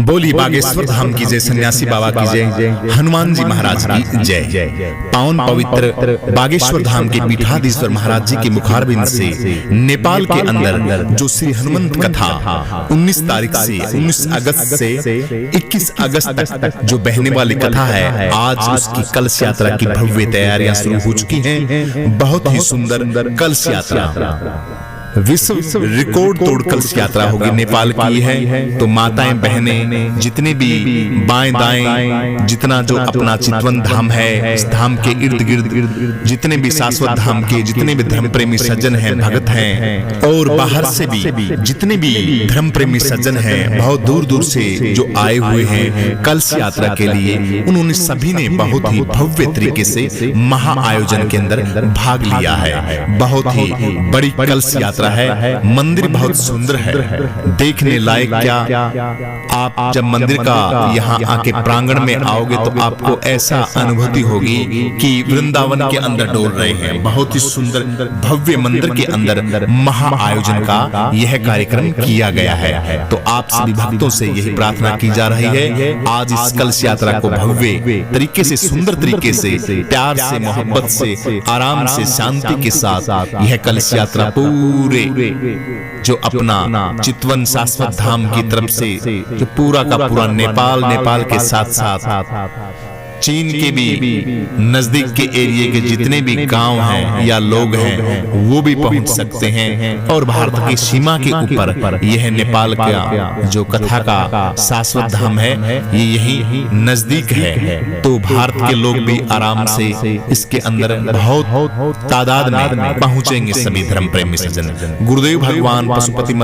बोली बागेश्वर धाम की जय, सन्यासी बाबा की जय, हनुमान जी महाराज की जय। पावन पवित्र बागेश्वर धाम के पीठाधीश्वर महाराज जी के मुखारबिंद से नेपाल के अंदर जो श्री हनुमंत कथा 19 तारीख से 19 अगस्त से 21 अगस्त तक जो बहने वाली कथा है, आज उसकी कलश यात्रा की भव्य तैयारियां शुरू हो चुकी हैं। बहुत ही सुंदर कलश यात्रा, विश्व रिकॉर्ड तोड़ कलश यात्रा होगी। नेपाल की है तो माताएं बहनें जितने भी बाएं दाएं जितना जो अपना चितवन धाम है, इस धाम के इर्द गिर्द जितने भी शाश्वत धाम के जितने भी धर्म प्रेमी सज्जन हैं, भगत हैं, और बाहर से भी जितने भी धर्म प्रेमी सज्जन हैं, बहुत दूर दूर से जो आए हुए हैं कलश यात्रा के लिए, उन्होंने सभी ने बहुत ही भव्य तरीके से महा आयोजन के अंदर भाग लिया है। बहुत ही बड़ी कलश यात्रा है। मंदिर बहुत सुंदर है, देखने लायक। क्या आप जब मंदिर का यहाँ आके प्रांगण में आओगे तो आपको ऐसा अनुभूति होगी कि वृंदावन के अंदर डोल रहे हैं। बहुत ही सुंदर भव्य मंदिर के अंदर महा आयोजन का यह कार्यक्रम किया गया है। तो आप सभी भक्तों से यही प्रार्थना की जा रही है, आज इस कलश यात्रा को भव्य तरीके से, सुंदर तरीके से, प्यार से, मोहब्बत से, आराम से, शांति के साथ यह कलश यात्रा पूरे जो अपना चितवन शाश्वत धाम की तरफ से जो पूरा का पूरा नेपाल के साथ साथ चीन के भी नजदीक के एरिया के जितने भी गांव हैं या लोग हैं वो भी पहुंच सकते हैं। और भारत की सीमा के ऊपर यह नेपाल का जो कथा का शाश्वत धाम है ये यही नजदीक है। तो भारत के लोग भी आराम से इसके अंदर बहुत तादाद में पहुंचेंगे सभी धर्म प्रेमी सज्जन। गुरुदेव भगवान पशुपति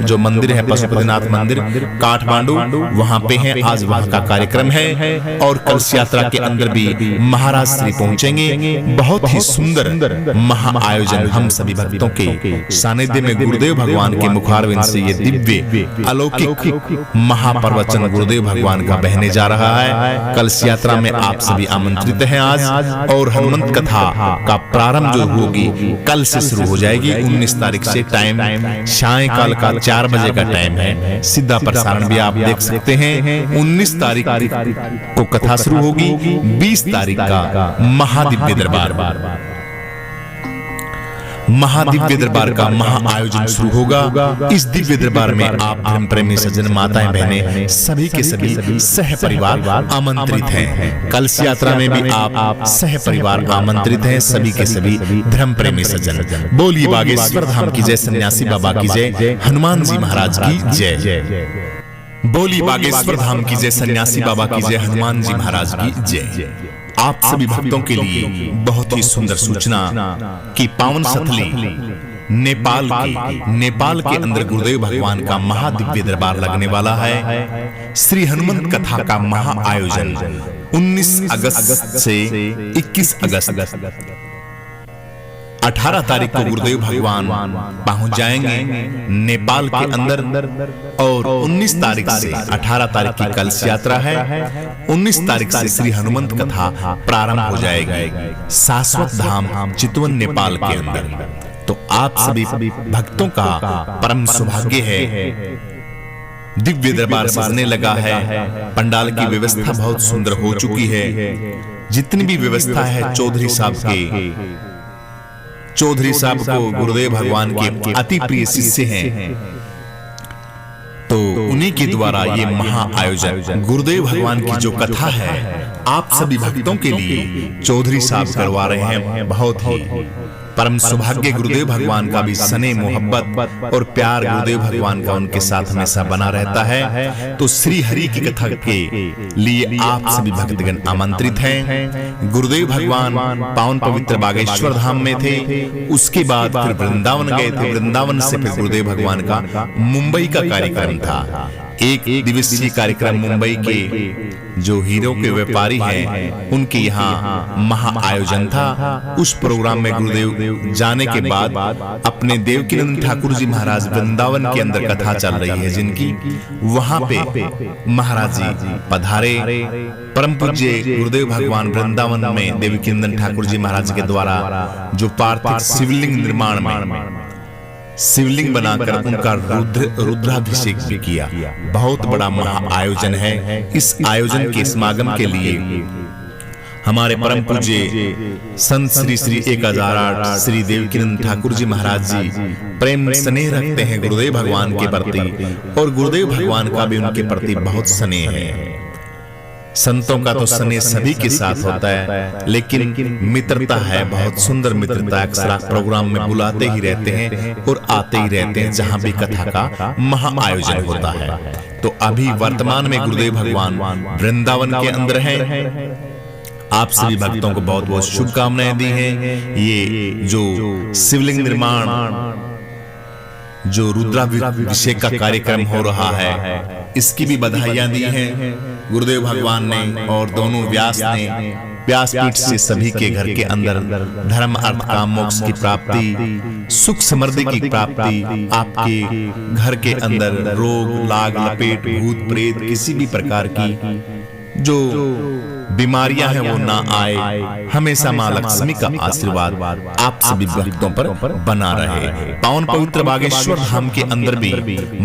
जो मंदिर है, पशुपतिनाथ मंदिर काठमांडू, वहां पे है। आज वहां का कार्यक्रम है और कलश यात्रा के अंदर भी महाराज श्री पहुंचेंगे। बहुत ही सुंदर महा आयोजन हम सभी भक्तों के सानिध्य में गुरुदेव भगवान के मुखारविंद से ये दिव्य अलौकिक महाप्रवचन गुरुदेव भगवान का बहने जा रहा है। कलश यात्रा में आप सभी आमंत्रित हैं आज। और हनुमंत कथा का प्रारंभ जो होगी कल से शुरू हो जाएगी 19 तारीख से। टाइम सायंकाल का 4 बजे का टाइम है। सीधा प्रसारण भी आप देख सकते हैं। 19 तारीख को कथा शुरू होगी, 20 तारीख का महादिव्य दरबार का महा आयोजन शुरू होगा। इस दिव्य दरबार में आप धर्म प्रेमी सज्जन, माताएं बहनें सभी के सभी सह परिवार आमंत्रित हैं। कलश यात्रा में भी आप सह परिवार आमंत्रित हैं, सभी के सभी धर्म प्रेमी सज्जन। बोलिए बागेश्वर धाम की जय, सन्यासी बाबा की जय, हनुमान जी महाराज की जय। बोली बागेश्वर धाम की जय, सन्यासी बाबा की जय, हनुमान जी महाराज की जय। आप सभी भक्तों के लिए बहुत ही सुंदर सूचना कि पावन सतली नेपाल के अंदर गुरुदेव भगवान का महादिव्य दरबार लगने वाला है। श्री हनुमंत कथा का महा आयोजन 19 अगस्त से 21 अगस्त 18 तारीख को गुरुदेव भगवान पहुंच जाएंगे नेपाल के अंदर। और 19 तारीख से 18 तारीख की कलश यात्रा है। 19 तारीख से श्री हनुमंत कथा प्रारंभ हो जाएगी शाश्वत धाम चितवन नेपाल के अंदर। तो आप सभी भक्तों का परम सौभाग्य है। दिव्य दरबार सजने लगा है, पंडाल की व्यवस्था बहुत सुंदर हो चुकी है। जितनी भी व्यवस्था है चौधरी साहब को गुरुदेव भगवान के अति प्रिय शिष्य हैं, तो उन्हीं के द्वारा ये महा आयोजन गुरुदेव भगवान की जो कथा है आप सभी भक्तों के लिए चौधरी साहब करवा रहे हैं। बहुत ही परम सौभाग्य गुरुदेव भगवान का भी स्नेह, मोहब्बत और प्यार गुरुदेव भगवान का उनके साथ हमेशा बना रहता है। तो श्री हरि की कथा के लिए आप सभी भक्तगण आमंत्रित हैं। गुरुदेव भगवान पावन पवित्र बागेश्वर धाम में थे, उसके बाद फिर वृंदावन गए थे। वृंदावन से फिर गुरुदेव भगवान का मुंबई का कार्यक्रम था। एक दिवसीय कार्यक्रम मुंबई के जो हीरो के व्यापारी हैं उनके यहाँ महा आयोजन था। उस प्रोग्राम में गुरुदेव जाने के बाद अपने देवकीनंद ठाकुर जी महाराज वृंदावन के अंदर कथा चल रही है जिनकी, वहां पे महाराज जी पधारे। परम पूज्य गुरुदेव भगवान वृंदावन में देवकीनंद ठाकुर जी महाराज के द्वारा जो पार्थिव शिवलिंग निर्माण में शिवलिंग बनाकर उनका रुद्राभिषेक भी किया। बहुत बड़ा महा आयोजन है। इस आयोजन के समागम के लिए हमारे परम पूज्य संत श्री श्री 1008 श्री देवकीनंद ठाकुर जी महाराज जी प्रेम स्नेह रखते हैं गुरुदेव भगवान के प्रति, और गुरुदेव भगवान का भी उनके प्रति बहुत स्नेह है। संतों का तो स्नेह सभी के साथ होता है, लेकिन मित्रता है, बहुत सुंदर मित्रता। अक्सर प्रोग्राम में बुलाते ही रहते हैं और आते ही रहते हैं जहां भी कथा का महा आयोजन होता है। तो अभी वर्तमान में गुरुदेव भगवान वृंदावन के अंदर हैं। आप सभी भक्तों को बहुत बहुत शुभकामनाएं दी हैं। ये जो शिवलिंग निर्माण, जो रुद्राभिषेक का कार्यक्रम हो रहा है, इसकी भी बधाइयां दी हैं गुरुदेव भगवान ने और दोनों व्यास ने। व्यासपीठ से सभी के घर के अंदर धर्म अर्थ काम मोक्ष की प्राप्ति, सुख समृद्धि की प्राप्ति, आपके घर के अंदर रोग लाग लपेट भूत प्रेत किसी भी प्रकार की जो बीमारियां हैं वो ना आए। हमेशा मां लक्ष्मी का आशीर्वाद आप सभी भक्तों पर बना रहे। पावन पवित्र बागेश्वर धाम के अंदर भी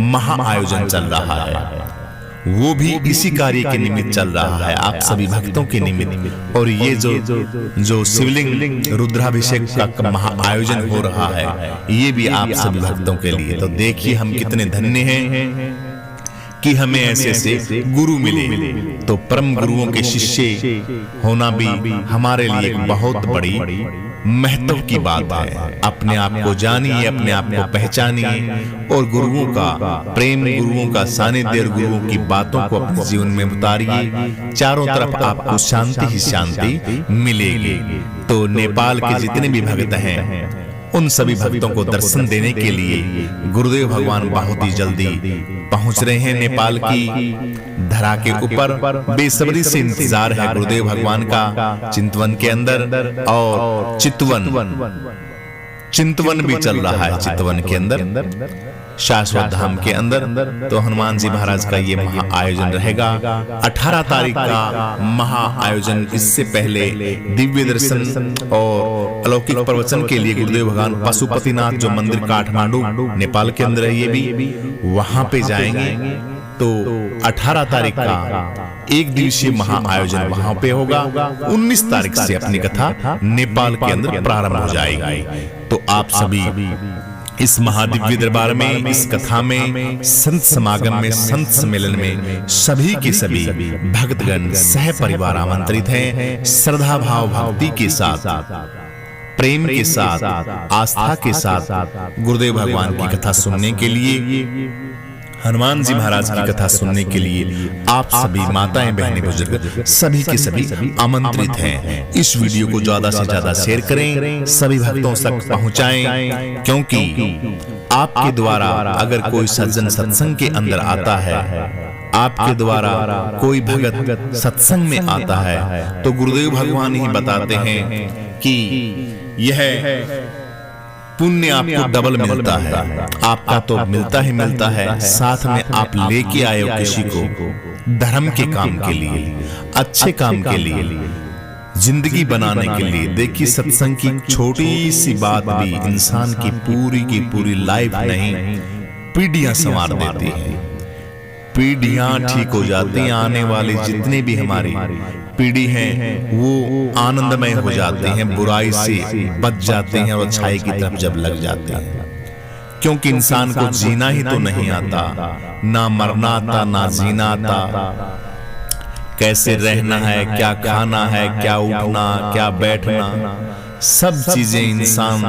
महा आयोजन चल रहा है, वो भी इसी कार्य के निमित्त चल रहा है, आप सभी भक्तों के निमित्त। और ये जो शिवलिंग रुद्राभिषेक का महा आयोजन हो रहा है, ये भी आप सभी भक्तों के लिए। तो देखिए हम कितने धन्य हैं कि हमें ऐसे ऐसे गुरु मिले। तो परम गुरुओं के शिष्य होना भी हमारे लिए एक बहुत बड़ी महत्व की बात है। अपने आप को जानिए, अपने आप को पहचानिए और गुरुओं का प्रेम, गुरुओं का सानिध्य और गुरुओं की बातों को अपने जीवन में उतारिए। चारों तरफ आपको शांति ही शांति मिलेगी। तो नेपाल के जितने भी भक्त हैं, उन सभी भक्तों को दर्शन देने के लिए गुरुदेव भगवान बहुत ही जल्दी पहुंच रहे हैं। नेपाल की धरा के ऊपर बेसब्री से इंतजार है गुरुदेव भगवान का चिंतवन के अंदर। और चिंतवन भी चल रहा है चितवन के अंदर, शाश्वत धाम के अंदर। तो हनुमान जी महाराज का ये महा आयोजन रहेगा 18 तारीख का महा आयोजन। इससे पहले दिव्य दर्शन और अलौकिक प्रवचन के लिए गुरुदेव भगवान पशुपतिनाथ जो मंदिर काठमांडू नेपाल के अंदर है, ये भी वहां पे जाएंगे। तो 18 तारीख का एक दिवसीय महा आयोजन वहां पे होगा। 19 तारीख से अपनी कथा नेपाल के अंदर प्रारंभ हो जाएगी। तो आप सभी इस महादिव्य दरबार में, इस कथा में, संत समागम में, संत सम्मेलन में सभी के सभी भक्तगण सह परिवार आमंत्रित हैं। श्रद्धा भाव भक्ति के साथ, प्रेम के साथ, आस्था के साथ गुरुदेव भगवान की कथा सुनने के लिए, हनुमान जी महाराज की कथा सुनने के लिए आप सभी माताएं, बहनें, बुजुर्ग सभी के सभी आमंत्रित हैं। इस वीडियो को ज्यादा से ज्यादा शेयर करें, सभी भक्तों तक पहुंचाएं, क्योंकि आपके द्वारा अगर कोई सज्जन सत्संग के अंदर आता है, आपके द्वारा कोई भगत सत्संग में आता है, तो गुरुदेव भगवान ही बताते हैं कि यह पुण्य आपको डबल मिलता है। आपका तो मिलता ही मिलता है, साथ में आप लेके आए हो किसी को धर्म के काम के लिए, अच्छे काम के लिए, जिंदगी बनाने के लिए। देखिए सत्संग की छोटी सी बात भी इंसान की पूरी लाइफ नहीं, पीढ़ियां संवार देती है। पीढ़ियां ठीक हो जाती हैं, आने वाली जितनी भी हमारी पीढ़ी हैं वो आनंदमय हो जाते हैं, बुराई से बच जाते हैं और अच्छाई की तरफ जब लग जाते हैं। क्योंकि इंसान को जीना ही तो नहीं आता, ना मरना आता, ना जीना आता। कैसे रहना है, क्या खाना है, क्या उठना, क्या बैठना, सब चीजें इंसान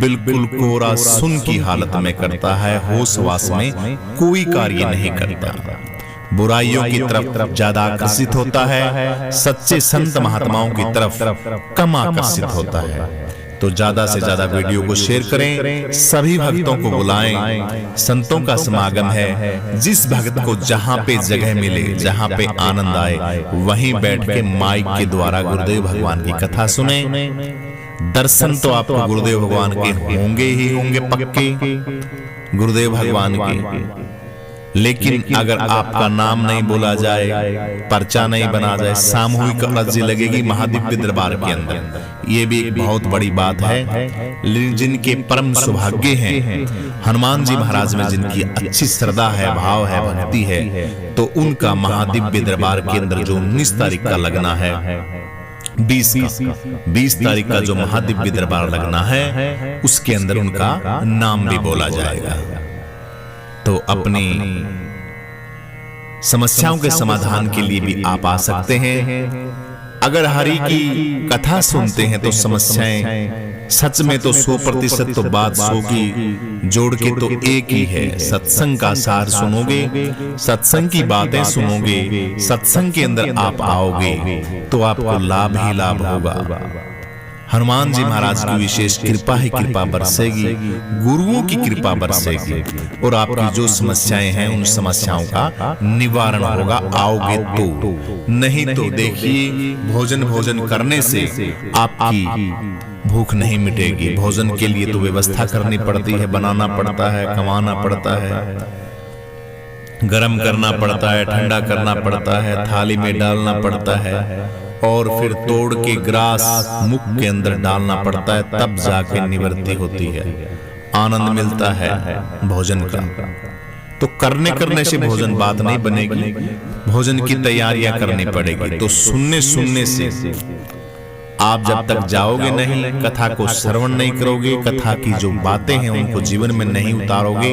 बिल्कुल कोरा सुन की हालत में करता है। होश वास में कोई कार्य नहीं करता, बुराइयों की तरफ ज्यादा आकर्षित होता है, सच्चे संत महात्माओं की तरफ कम आकर्षित होता है। तो ज्यादा से ज्यादा वीडियो को शेयर करें, सभी भक्तों को बुलाएं। संतों का समागम है, जिस भक्त को जहां पे जगह मिले, जहां पे आनंद आए, वहीं बैठ के माइक के द्वारा गुरुदेव भगवान की कथा सुने। दर्शन तो आपको गुरुदेव भगवान के होंगे ही होंगे पक्के, गुरुदेव भगवान के। लेकिन अगर आपका नाम नहीं बोला जाए, पर्चा नहीं बना जाए, सामूहिक अर्जी लगेगी महादिव्य दरबार के अंदर। ये भी एक बहुत बड़ी बात है। जिनके परम सौभाग्य हैं, हनुमान जी महाराज में जिनकी अच्छी श्रद्धा है, भाव है, भक्ति है, तो उनका महादिव्य दरबार के अंदर जो 19 तारीख का लगना है, 20 तारीख का जो महादिव्य दरबार लगना है, उसके अंदर उनका नाम भी बोला जाएगा। तो अपनी समस्याओं के समाधान के लिए भी आप आ सकते हैं। अगर हरि की कथा सुनते हैं तो समस्याएं सच में तो 100% तो बात 100 की जोड़ के तो एक ही है। सत्संग का सार सुनोगे, सत्संग की बातें सुनोगे, सत्संग के अंदर आप आओगे तो आपको लाभ ही लाभ होगा। हनुमान जी महाराज की विशेष कृपा ही कृपा बरसेगी, गुरुओं की कृपा बरसेगी और आपकी जो समस्याएं हैं उन समस्याओं का निवारण होगा, आओगे तो। नहीं तो देखिए, भोजन करने से आपकी भूख नहीं मिटेगी। भोजन के लिए तो व्यवस्था करनी पड़ती है, बनाना पड़ता है, कमाना पड़ता है, गरम करना पड़ता है, ठंडा करना पड़ता है, थाली में डालना पड़ता है और फिर तोड़ के ग्रास मुख के अंदर डालना पड़ता है, तब जाके निवृत्ति होती है, आनंद मिलता है भोजन का। तो करने से भोजन बात नहीं बनेगी, भोजन की तैयारियां करनी पड़ेगी। तो सुनने से आप जब तक जाओगे नहीं, कथा को श्रवण नहीं करोगे, कथा की जो बातें हैं उनको जीवन में नहीं उतारोगे,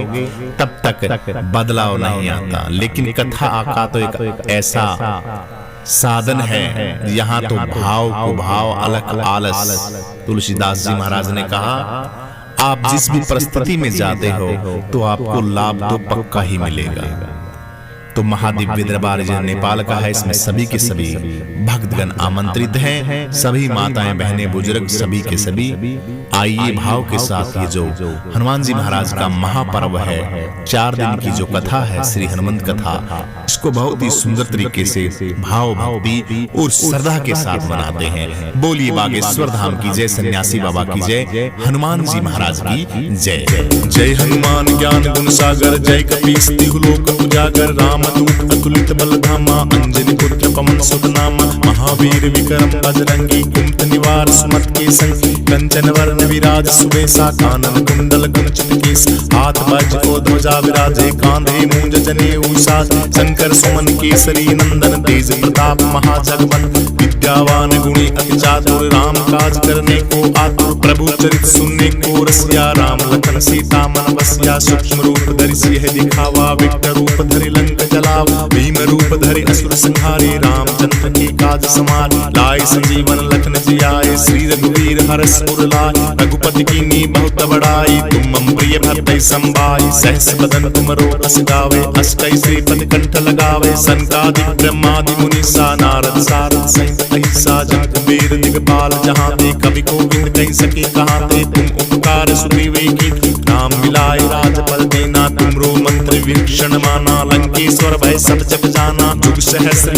तब तक बदलाव नहीं आता। लेकिन कथा का तो एक ऐसा साधन है, यहाँ तो भाव को भाव, अलख आलस। तुलसीदास जी महाराज ने कहा, आप जिस भी परिस्थिति में जाते हो तो आपको लाभ तो पक्का ही मिलेगा। तो महादिव्य दरबार जो नेपाल का है, इसमें सभी के सभी भक्तगण आमंत्रित हैं। सभी माताएं, बहनें, बुजुर्ग सभी के सभी आइए भाव के साथ। ये जो हनुमान जी महाराज का महापर्व है, 4 दिन की जो कथा है, श्री हनुमंत कथा, इसको बहुत ही सुंदर तरीके से भाव, भक्ति और श्रद्धा के साथ मनाते हैं। बोलिए बागेश्वर धाम की जय, सन्यासी बाबा की जय, हनुमान जी महाराज की जय। जय हनुमान ज्ञान गुण सागर, जय कपीस तिहु लोक उजागर, रामदूत अतुलित बल धामा, अंजनी पुत्र पवन सुत नामा, महावीर विक्रम बजरंगी, कुंत निवार सुमत के संगी, कंचन वर्ण विराज सुबेसा, कानन कुंडल कुंचित केस, हाथ वज्र को ध्वजा विराजे, कांधे मूंज जनेऊ साज, शंकर सुमन केसरी नंदन, तेज प्रताप महाजगवंत, विद्यावान गुणी अति चातुर, राम काज करने को आतुर, प्रभु चरित सुनने को रसिया, राम लखन सीता मन बसिया, सूक्ष्म रूप धरि सिंह दिखावा, विकट रूप धरि लंक जलावा, भीम रूप धरि असुर संहारे, रामचंद्र के काज समार, लाए संजीवन लखन जियाए, श्री रघुवीर हरष उर लाए, रघुपति कीन्ही बहुत बड़ाई, तुम मम प्रिय भरतहि संभाई, सहस बदन तुमरो अस गावे, अष्टै श्रीपद कंठ लगावे, सनकादिक ब्रह्मादि मुनीसा, नारद सारद सहित अहिसा, जम कुबेर दिगपाल जहाँ ते, कवि कोविंद कह सके कहाँ ते, तुम उपकार सुग्रीव की, नाम मिलाए राजपद देना, तुमरो मंत्र वीक्षण माना, लंकेश्वर भय सब जग जाना, जुग सहस्र